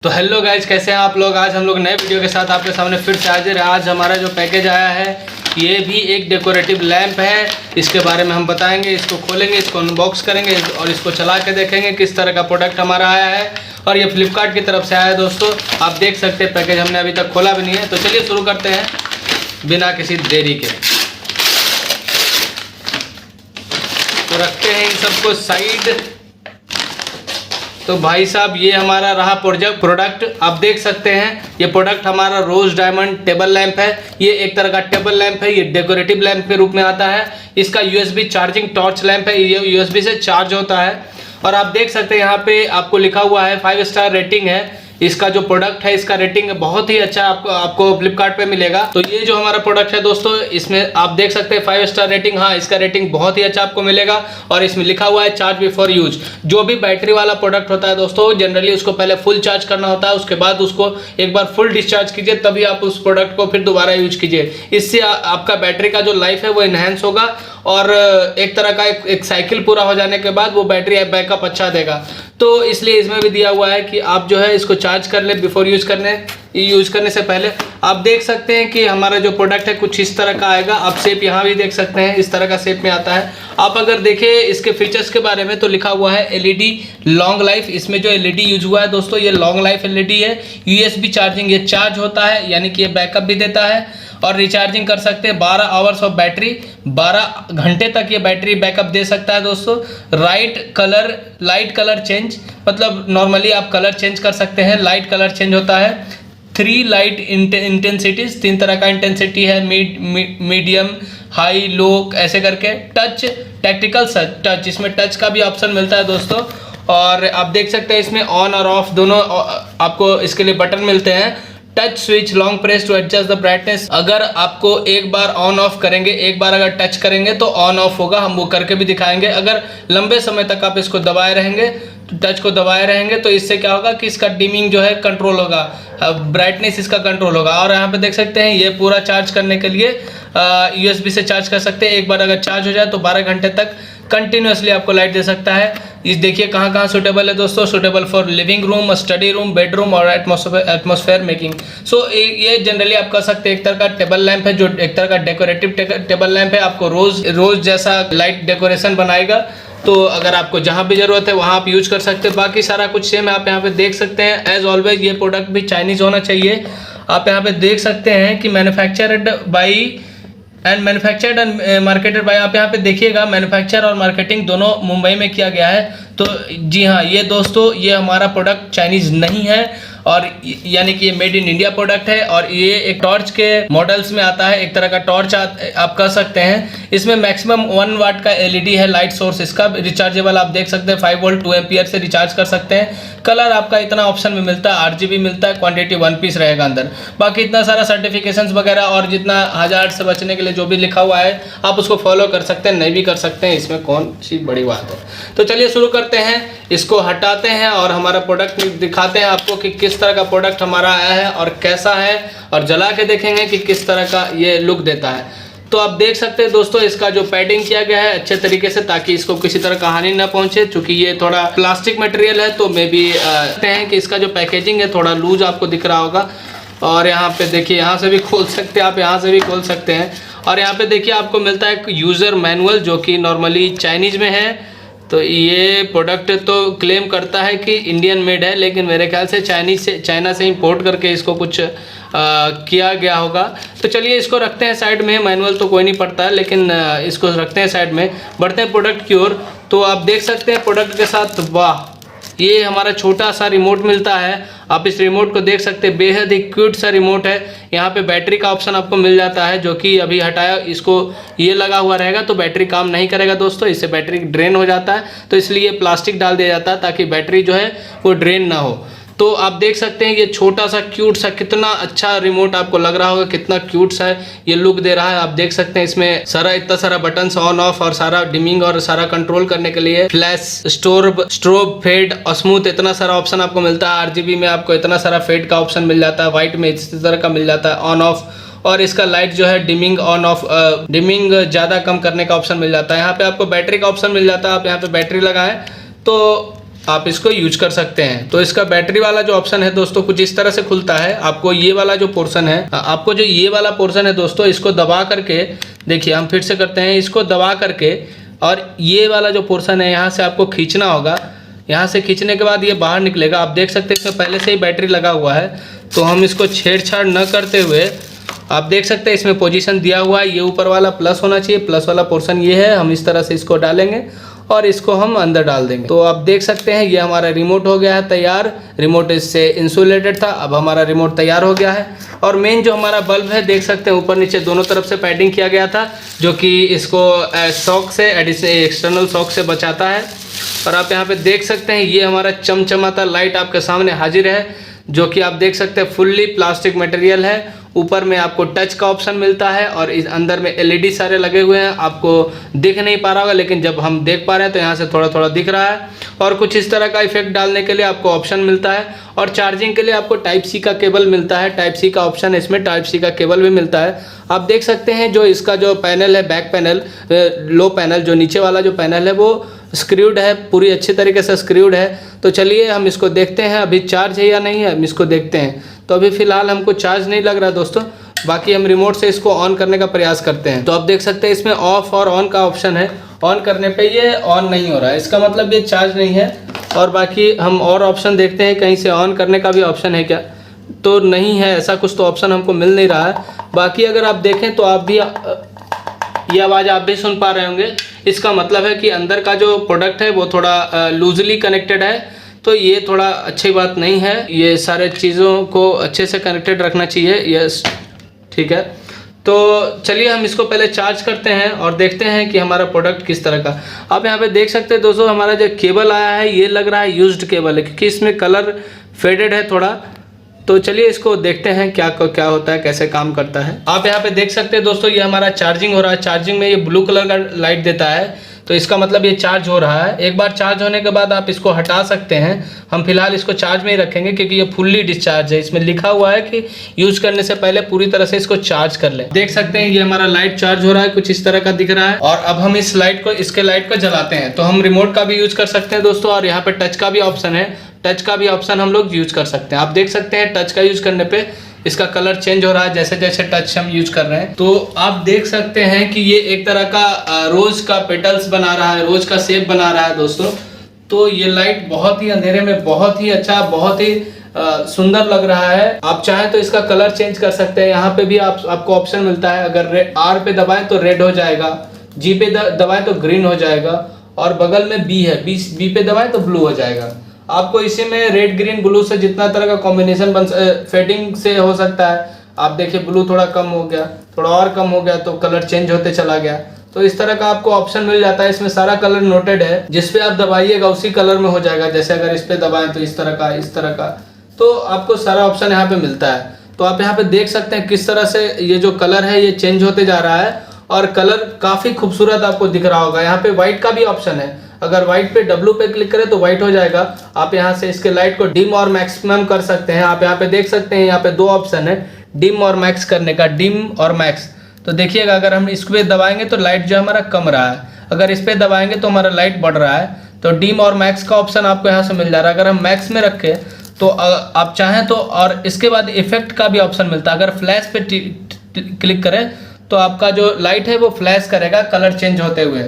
तो hello guys, कैसे हैं आप लोग। आज हम लोग नए वीडियो के साथ आपके सामने फिर से हाजिर है। आज हमारा जो पैकेज आया है ये भी एक डेकोरेटिव लैंप है। इसके बारे में हम बताएंगे, इसको खोलेंगे, इसको अनबॉक्स करेंगे और इसको चला के देखेंगे किस तरह का प्रोडक्ट हमारा आया है। और ये फ्लिपकार्ट की तरफ से आया है दोस्तों, आप देख सकते हैं। पैकेज हमने अभी तक खोला भी नहीं है, तो चलिए शुरू करते हैं बिना किसी देरी के। तो रखते हैं इन सबको साइड। तो भाई साहब, ये हमारा रहा प्रोडक्ट। आप देख सकते हैं ये प्रोडक्ट हमारा रोज डायमंड टेबल लैंप है। ये एक तरह का टेबल लैंप है, ये डेकोरेटिव लैंप के रूप में आता है। इसका यूएसबी चार्जिंग टॉर्च लैंप है, ये यूएसबी से चार्ज होता है। और आप देख सकते हैं यहाँ पे आपको लिखा हुआ है 5 स्टार रेटिंग है। इसका जो प्रोडक्ट है इसका रेटिंग बहुत ही अच्छा आपको फ्लिपकार्ट पे मिलेगा। तो ये जो हमारा प्रोडक्ट है दोस्तों, इसमें आप देख सकते हैं 5 स्टार रेटिंग। हाँ, इसका रेटिंग बहुत ही अच्छा आपको मिलेगा। और इसमें लिखा हुआ है चार्ज बिफोर यूज। जो भी बैटरी वाला प्रोडक्ट होता है दोस्तों, जनरली उसको पहले फुल चार्ज करना होता है, उसके बाद उसको एक बार फुल डिस्चार्ज कीजिए, तभी आप उस प्रोडक्ट को फिर दोबारा यूज कीजिए। इससे आपका बैटरी का जो लाइफ है वो इनहेंस होगा और एक तरह का एक साइकिल पूरा हो जाने के बाद वो बैटरी बैकअप अच्छा देगा। तो इसलिए इसमें भी दिया हुआ है कि आप जो है इसको चार्ज कर ले बिफोर यूज करने से पहले। आप देख सकते हैं कि हमारा जो प्रोडक्ट है कुछ इस तरह का आएगा। आप शेप यहाँ भी देख सकते हैं, इस तरह का शेप में आता है। आप अगर देखें इसके फीचर्स के बारे में तो लिखा हुआ है एलईडी लॉन्ग लाइफ। इसमें जो एलईडी यूज हुआ है दोस्तों, ये लॉन्ग लाइफ एलईडी है। यूएसबी चार्जिंग, ये चार्ज होता है, यानी कि ये बैकअप भी देता है और रिचार्जिंग कर सकते हैं। 12 आवर्स ऑफ बैटरी, 12 घंटे तक ये बैटरी बैकअप दे सकता है दोस्तों। लाइट कलर चेंज, मतलब नॉर्मली आप कलर चेंज कर सकते हैं। लाइट कलर चेंज होता है। 3 लाइट इंटेंसिटीज, 3 तरह का इंटेंसिटी है, मीडियम, हाई, लो, ऐसे करके। टच, टैक्टिकल टच, इसमें टच का भी ऑप्शन मिलता है दोस्तों। और आप देख सकते हैं इसमें ऑन और ऑफ दोनों आपको इसके लिए बटन मिलते हैं। Touch switch, long press to adjust the brightness. अगर आपको एक बार ऑन ऑफ करेंगे, एक बार अगर टच करेंगे तो ऑन ऑफ होगा, हम वो करके भी दिखाएंगे। अगर लंबे समय तक आप इसको दबाए रहेंगे, तो टच को दबाए रहेंगे, तो इससे क्या होगा कि इसका डिमिंग जो है कंट्रोल होगा, ब्राइटनेस इसका कंट्रोल होगा। और यहाँ पे देख सकते हैं ये पूरा चार्ज करने के लिए यूएसबी से चार्ज कर सकते हैं। एक बार अगर चार्ज हो जाए तो 12 घंटे तक कंटिन्यूसली आपको लाइट दे सकता है। इस देखिए कहाँ कहाँ सूटेबल है दोस्तों। Suitable for living room, study room, bedroom और एटमॉस्फेयर मेकिंग। सो ये जनरली आप कह सकते हैं एक तरह का टेबल लैंप है, जो एक तरह का डेकोरेटिव टेबल लैंप है। आपको रोज जैसा लाइट डेकोरेशन बनाएगा। तो अगर आपको जहाँ भी जरूरत है वहाँ आप यूज कर सकते हैं। बाकी सारा कुछ सेम आप यहाँ पे देख सकते हैं। एज ऑलवेज ये प्रोडक्ट भी चाइनीज होना चाहिए। आप यहाँ पे देख सकते हैं कि मैन्युफैक्चर्ड एंड मार्केटेड बाय। आप यहाँ पे देखिएगा, मैन्युफैक्चर और मार्केटिंग दोनों मुंबई में किया गया है। तो जी हाँ, ये दोस्तों ये हमारा प्रोडक्ट चाइनीज नहीं है, और यानी कि ये मेड इन इंडिया प्रोडक्ट है। और ये एक टॉर्च के मॉडल्स में आता है, एक तरह का टॉर्च आप कह सकते हैं। इसमें मैक्सिमम 1 वाट का एलईडी है लाइट सोर्स इसका। रिचार्जेबल आप देख सकते हैं, 5 वोल्ट 2 एम्पियर से रिचार्ज कर सकते हैं। कलर आपका इतना ऑप्शन में मिलता है, RGB मिलता है। क्वांटिटी 1 पीस रहेगा अंदर। बाकी इतना सारा सर्टिफिकेशंस वगैरह और जितना हजार्ड से बचने के लिए जो भी लिखा हुआ है आप उसको फॉलो कर सकते हैं, नहीं भी कर सकते हैं, इसमें कौन सी बड़ी बात है। तो चलिए शुरू करते हैं, इसको हटाते हैं और हमारा प्रोडक्ट दिखाते हैं आपको कि किस तरह का प्रोडक्ट हमारा आया है और कैसा है, और जला के देखेंगे कि किस तरह का ये लुक देता है। तो आप देख सकते हैं दोस्तों, इसका जो पैडिंग किया गया है अच्छे तरीके से, ताकि इसको किसी तरह का हानि ना पहुंचे। चूंकि ये थोड़ा प्लास्टिक मटेरियल है तो मे भी कहते हैं कि इसका जो पैकेजिंग है थोड़ा लूज आपको दिख रहा होगा। और यहाँ पे देखिए, यहाँ से भी खोल सकते हैं आप, यहाँ से भी खोल सकते हैं। और यहाँ पे देखिए आपको मिलता है एक यूज़र मैनुअल, जो कि नॉर्मली चाइनीज में है। तो ये प्रोडक्ट तो क्लेम करता है कि इंडियन मेड है, लेकिन मेरे ख्याल से चाइना से इंपोर्ट करके इसको कुछ किया गया होगा। तो चलिए इसको रखते हैं साइड में। मैनुअल तो कोई नहीं पढ़ता है, लेकिन इसको रखते हैं साइड में। बढ़ते हैं प्रोडक्ट की ओर। तो आप देख सकते हैं प्रोडक्ट के साथ, वाह, ये हमारा छोटा सा रिमोट मिलता है। आप इस रिमोट को देख सकते हैं, बेहद ही क्यूट सा रिमोट है। यहाँ पे बैटरी का ऑप्शन आपको मिल जाता है, जो कि अभी हटाया, इसको ये लगा हुआ रहेगा तो बैटरी काम नहीं करेगा दोस्तों, इससे बैटरी ड्रेन हो जाता है। तो इसलिए प्लास्टिक डाल दिया जाता है ताकि बैटरी जो है वो ड्रेन ना हो। तो आप देख सकते हैं ये छोटा सा क्यूट सा, कितना अच्छा रिमोट आपको लग रहा होगा, कितना क्यूट सा ये लुक दे रहा है। आप देख सकते हैं इसमें इतना सारा बटन्स ऑन ऑफ और सारा डिमिंग और सारा कंट्रोल करने के लिए, फ्लैश, स्ट्रोब, फेड और स्मूथ, इतना सारा ऑप्शन आपको मिलता है। RGB में आपको इतना सारा फेड का ऑप्शन मिल जाता है, व्हाइट में इस तरह का मिल जाता है, ऑन ऑफ। और इसका लाइट जो है डिमिंग ऑन ऑफ, डिमिंग ज़्यादा कम करने का ऑप्शन मिल जाता है। यहाँ पे आपको बैटरी का ऑप्शन मिल जाता है। आप यहाँ पे बैटरी लगाएं तो आप इसको यूज कर सकते हैं। तो इसका बैटरी वाला जो ऑप्शन है दोस्तों कुछ इस तरह से खुलता है। आपको ये वाला जो पोर्शन है, आपको जो ये वाला पोर्शन है दोस्तों, इसको दबा करके देखिए, हम फिर से करते हैं, इसको दबा करके और ये वाला जो पोर्शन है यहाँ से आपको खींचना होगा। यहाँ से खींचने के बाद ये बाहर निकलेगा। आप देख सकते हैं इसमें पहले से ही बैटरी लगा हुआ है, तो हम इसको छेड़छाड़ न करते हुए, आप देख सकते हैं इसमें पोजीशन दिया हुआ है। ये ऊपर वाला प्लस होना चाहिए, प्लस वाला पोर्शन ये है। हम इस तरह से इसको डालेंगे और इसको हम अंदर डाल देंगे। तो आप देख सकते हैं ये हमारा रिमोट हो गया है तैयार। रिमोट इससे इंसुलेटेड था, अब हमारा रिमोट तैयार हो गया है। और मेन जो हमारा बल्ब है देख सकते हैं ऊपर नीचे दोनों तरफ से पैडिंग किया गया था, जो कि इसको शॉक से, एक्सटर्नल शॉक से बचाता है। और आप यहाँ पे देख सकते हैं ये हमारा चमचमाता लाइट आपके सामने हाजिर है, जो कि आप देख सकते हैं फुल्ली प्लास्टिक मटेरियल है। ऊपर में आपको टच का ऑप्शन मिलता है और इस अंदर में एलईडी सारे लगे हुए हैं। आपको दिख नहीं पा रहा होगा, लेकिन जब हम देख पा रहे हैं तो यहाँ से थोड़ा थोड़ा दिख रहा है। और कुछ इस तरह का इफेक्ट डालने के लिए आपको ऑप्शन मिलता है। और चार्जिंग के लिए आपको टाइप सी का केबल मिलता है। टाइप सी का ऑप्शन है इसमें, टाइप सी का केबल भी मिलता है। आप देख सकते हैं जो इसका जो पैनल है, बैक पैनल, लो पैनल, जो नीचे वाला जो पैनल है वो स्क्रूड है, पूरी अच्छी तरीके से स्क्रूड है। तो चलिए हम इसको देखते हैं अभी चार्ज है या नहीं है, हम इसको देखते हैं। तो अभी फ़िलहाल हमको चार्ज नहीं लग रहा दोस्तों, बाकी हम रिमोट से इसको ऑन करने का प्रयास करते हैं। तो आप देख सकते हैं इसमें ऑफ और ऑन का ऑप्शन है। ऑन करने पे ये ऑन नहीं हो रहा है, इसका मतलब ये चार्ज नहीं है। और बाकी हम और ऑप्शन देखते हैं, कहीं से ऑन करने का भी ऑप्शन है क्या, तो नहीं है, ऐसा कुछ तो ऑप्शन हमको मिल नहीं रहा है। बाकी अगर आप देखें तो आप भी ये आवाज़ आप भी सुन पा रहे होंगे। इसका मतलब है कि अंदर का जो प्रोडक्ट है वो थोड़ा लूजली कनेक्टेड है, तो ये थोड़ा अच्छी बात नहीं है। ये सारे चीज़ों को अच्छे से कनेक्टेड रखना चाहिए। यस, ठीक है। तो चलिए हम इसको पहले चार्ज करते हैं और देखते हैं कि हमारा प्रोडक्ट किस तरह का। आप यहाँ पे देख सकते हैं दोस्तों, हमारा जो केबल आया है ये लग रहा है यूज्ड केबल है, क्योंकि इसमें कलर फेडेड है थोड़ा। तो चलिए इसको देखते हैं क्या होता है, कैसे काम करता है। आप यहाँ पे देख सकते हैं दोस्तों, ये हमारा चार्जिंग हो रहा है। चार्जिंग में ये ब्लू कलर का लाइट देता है, तो इसका मतलब ये चार्ज हो रहा है। एक बार चार्ज होने के बाद आप इसको हटा सकते हैं। हम फिलहाल इसको चार्ज में ही रखेंगे, क्योंकि ये फुल्ली डिस्चार्ज है। इसमें लिखा हुआ है कि यूज करने से पहले पूरी तरह से इसको चार्ज कर लें। देख सकते हैं ये हमारा लाइट चार्ज हो रहा है, कुछ इस तरह का दिख रहा है। और अब हम इसके लाइट को जलाते हैं। तो हम रिमोट का भी यूज कर सकते हैं दोस्तों, और यहाँ पे टच का भी ऑप्शन है। टच का भी ऑप्शन हम लोग यूज कर सकते हैं। आप देख सकते हैं टच का यूज करने पे इसका कलर चेंज हो रहा है जैसे जैसे टच हम यूज कर रहे हैं। तो आप देख सकते हैं कि ये एक तरह का रोज का पेटल्स बना रहा है, रोज का शेप बना रहा है दोस्तों। तो ये लाइट बहुत ही अंधेरे में बहुत ही अच्छा, बहुत ही सुंदर लग रहा है। आप चाहें तो इसका कलर चेंज कर सकते हैं। यहाँ पे भी आपको ऑप्शन मिलता है, अगर आर पे दबाएं तो रेड हो जाएगा, जी पे दबाएं तो ग्रीन हो जाएगा, और बगल में बी है, बी पे दबाएं तो ब्लू हो जाएगा। आपको इसी में रेड ग्रीन ब्लू से जितना तरह का कॉम्बिनेशन फेडिंग से हो सकता है। आप देखिए ब्लू थोड़ा कम हो गया, थोड़ा और कम हो गया, तो कलर चेंज होते चला गया। तो इस तरह का आपको ऑप्शन मिल जाता है। इसमें सारा कलर नोटेड है, जिस पे आप दबाइएगा उसी कलर में हो जाएगा। जैसे अगर इस पे दबाएं तो इस तरह का, इस तरह का, तो आपको सारा ऑप्शन यहाँ पे मिलता है। तो आप यहाँ पे देख सकते हैं किस तरह से ये जो कलर है ये चेंज होते जा रहा है, और कलर काफी खूबसूरत आपको दिख रहा होगा। यहाँ पे व्हाइट का भी ऑप्शन है, अगर व्हाइट पे W पे क्लिक करें तो व्हाइट हो जाएगा। आप यहाँ से इसके लाइट को डिम और मैक्सिमम कर सकते हैं। आप यहाँ पे देख सकते हैं, यहाँ पे दो ऑप्शन है डिम और मैक्स करने का, डिम और मैक्स। तो देखिएगा अगर हम इस पे दबाएंगे तो लाइट जो हमारा कम रहा है, अगर इस पे दबाएंगे तो हमारा लाइट बढ़ रहा है। तो डिम और मैक्स का ऑप्शन आपको यहाँ से मिल जा रहा है। अगर हम मैक्स में रखें तो आप चाहें तो, और इसके बाद इफेक्ट का भी ऑप्शन मिलता है। अगर फ्लैश पे क्लिक करें तो आपका जो लाइट है वो फ्लैश करेगा कलर चेंज होते हुए,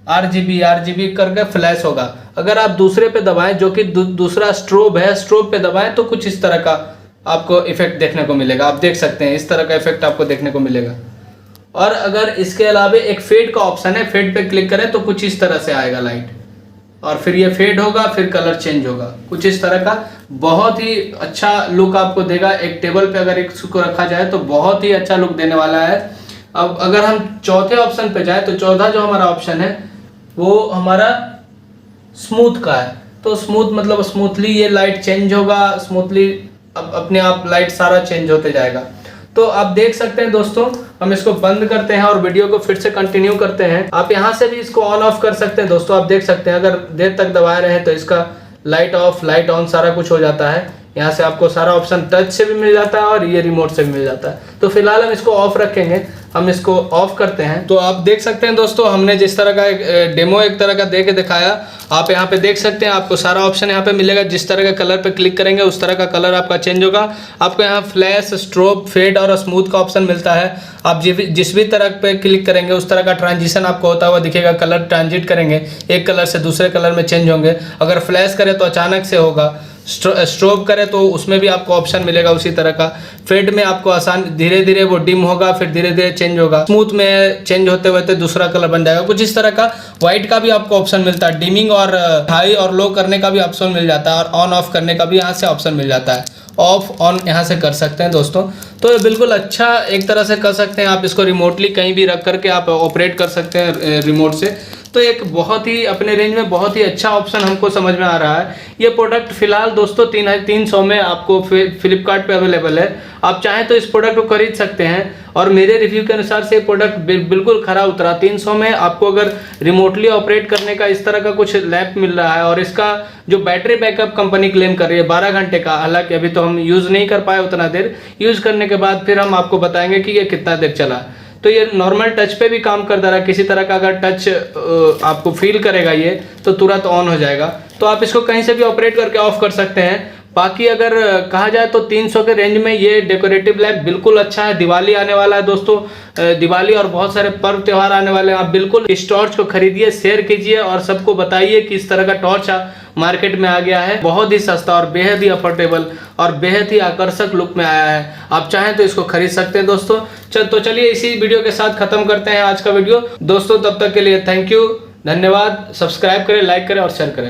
RGB करके फ्लैश होगा। अगर आप दूसरे पे दबाएं, जो कि दूसरा स्ट्रोब है, स्ट्रोब पे दबाएं तो कुछ इस तरह का आपको इफेक्ट देखने को मिलेगा। आप देख सकते हैं इस तरह का इफेक्ट आपको देखने को मिलेगा। और अगर इसके अलावा एक फेड का ऑप्शन है, फेड पे क्लिक करें तो कुछ इस तरह से आएगा लाइट, और फिर ये फेड होगा, फिर कलर चेंज होगा, कुछ इस तरह का। बहुत ही अच्छा लुक आपको देगा। एक टेबल पे अगर इसको रखा जाए तो बहुत ही अच्छा लुक देने वाला है। अब अगर हम चौथे ऑप्शन पे जाए तो चौथा जो हमारा ऑप्शन है वो हमारा स्मूथ का है। तो स्मूथ मतलब स्मूथली ये लाइट चेंज होगा, स्मूथली अपने आप लाइट सारा चेंज होते जाएगा। तो आप देख सकते हैं दोस्तों, हम इसको बंद करते हैं और वीडियो को फिर से कंटिन्यू करते हैं। आप यहाँ से भी इसको ऑन ऑफ कर सकते हैं दोस्तों। आप देख सकते हैं अगर देर तक दबा रहे हैं तो इसका लाइट ऑफ, लाइट ऑन सारा कुछ हो जाता है। यहाँ से आपको सारा ऑप्शन टच से भी मिल जाता है और ये रिमोट से भी मिल जाता है। तो फिलहाल हम इसको ऑफ रखेंगे। हम इसको ऑफ करते हैं। तो आप देख सकते हैं दोस्तों, हमने जिस तरह का एक डेमो एक तरह का दे के दिखाया, आप यहाँ पे देख सकते हैं, आपको सारा ऑप्शन यहाँ पे मिलेगा। जिस तरह का कलर पे क्लिक करेंगे उस तरह का कलर आपका चेंज होगा। आपको यहाँ फ्लैश, स्ट्रोब, फेड और स्मूथ का ऑप्शन मिलता है। आप जिस भी तरह पे क्लिक करेंगे उस तरह का ट्रांजिशन आपको होता हुआ दिखेगा। कलर ट्रांजिट करेंगे, एक कलर से दूसरे कलर में चेंज होंगे। अगर फ्लैश करें तो अचानक से होगा, स्ट्रोब करें तो उसमें भी आपको ऑप्शन मिलेगा उसी तरह का। फेड में आपको आसान धीरे धीरे वो डिम होगा, फिर धीरे धीरे चेंज होगा। स्मूथ में चेंज होते होते दूसरा कलर बन जाएगा। कुछ इस तरह का व्हाइट का भी आपको ऑप्शन मिलता है। डिमिंग और हाई और लो करने का भी ऑप्शन मिल जाता है, और ऑन ऑफ करने का भी यहाँ से ऑप्शन मिल जाता है। ऑफ ऑन यहाँ से कर सकते हैं दोस्तों। तो ये बिल्कुल अच्छा एक तरह से कर सकते हैं। आप इसको रिमोटली कहीं भी रख करके आप ऑपरेट कर सकते हैं रिमोट से। तो एक बहुत ही अपने रेंज में बहुत ही अच्छा ऑप्शन हमको समझ में आ रहा है। ये प्रोडक्ट फिलहाल दोस्तों 300 में आपको फ्लिपकार्ट पे अवेलेबल है। आप चाहें तो इस प्रोडक्ट को खरीद सकते हैं, और मेरे रिव्यू के अनुसार से प्रोडक्ट बिल्कुल खरा उतरा। 300 में आपको अगर रिमोटली ऑपरेट करने का इस तरह का कुछ लैप मिल रहा है, और इसका जो बैटरी बैकअप कंपनी क्लेम कर रही है 12 घंटे का, हालांकि अभी तो हम यूज़ नहीं कर पाए उतना देर। यूज़ करने के बाद फिर हम आपको बताएंगे कि ये कितना देर चला। तो ये नॉर्मल टच पे भी काम कर दे रहा है। किसी तरह का अगर टच आपको फील करेगा ये, तो तुरंत ऑन हो जाएगा। तो आप इसको कहीं से भी ऑपरेट करके ऑफ कर सकते हैं। बाकी अगर कहा जाए तो 300 के रेंज में ये डेकोरेटिव लैंप बिल्कुल अच्छा है। दिवाली आने वाला है दोस्तों, दिवाली और बहुत सारे पर्व त्यौहार आने वाले हैं। आप बिल्कुल इस टॉर्च को खरीदिए, शेयर कीजिए और सबको बताइए कि इस तरह का टॉर्च मार्केट में आ गया है। बहुत ही सस्ता और बेहद ही अफोर्डेबल और बेहद ही आकर्षक लुक में आया है। आप चाहें तो इसको खरीद सकते हैं दोस्तों। तो चलिए इसी वीडियो के साथ खत्म करते हैं आज का वीडियो दोस्तों। तब तक के लिए थैंक यू, धन्यवाद। सब्सक्राइब करें, लाइक करें और शेयर करें।